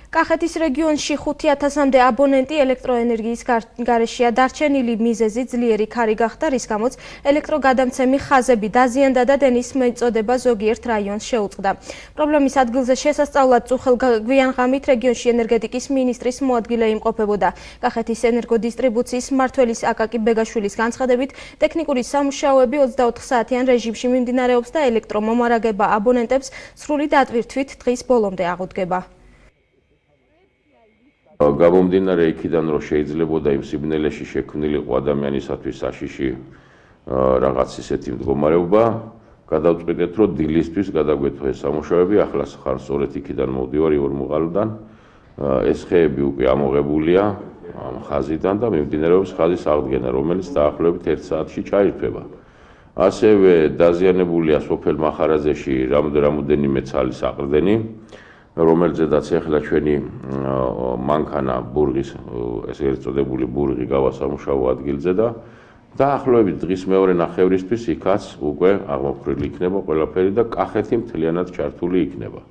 კახეთის რეგიონში 5000-მდე აბონენტი ელექტროენერგიის გარეშეა. დარჩენილი მიზეზი ძლიერი ქარი გახდა, რის გამოც ელექტროგადამცემი ხაზები დაზიანდა და დენის მეწოდება ზოგიერთ რაიონს შეუწყდა. პრობლემის ადგილზე შესასწავლად წუხელ გვიანღამით რეგიონში ენერგეტიკის მინისტრის მოადგილე იმყოფებოდა. კახეთის ენერგოდისტრიბუციის მმართველის აკაკი ბეგაშვილის განცხადებით, ტექნიკური სამუშაოები 24 საათიან რეჟიმში მიმდინარეობს და ელექტრომომარაგება აბონენტებს სრული დატვირთვით დღის ბოლომდე აღუდგება. გამომდინარე იქიდან, რომ შეიძლებოდა იმ სიბნელეში შექმნილიყო ადამიანისათვის საშიში რაღაც ისეთი მდგომარეობა, გადავწყვიტეთ, რომ დილისთვის გადაგვეთვა ეს სამუშაოები, ახლა ხარ სწორედ იქიდან მოვდივარ ივორმუღალიდან. ეს ხეები უკვე ამოღებულია ამ ხაზიდან და მიმდინარეობს ხაზის აღდგენა, რომელიც დაახლოებით 1 საათში ჩაირთვება. ასევე დაზიანებულია სოფელ მახარაძეში რამდენიმე ცალის აყრდენი, რომელზედაც ახლა ჩვენი მანქანა ბურღის ესე წოდებული ბურღი გავასამუშაო ადგილზე და დაახლოებით დღის მეორე ნახევრისთვის იქაც უკვე აღმოფხვრილი იქნება ყველაფერი და კახეთი მთლიანად ჩართული იქნება.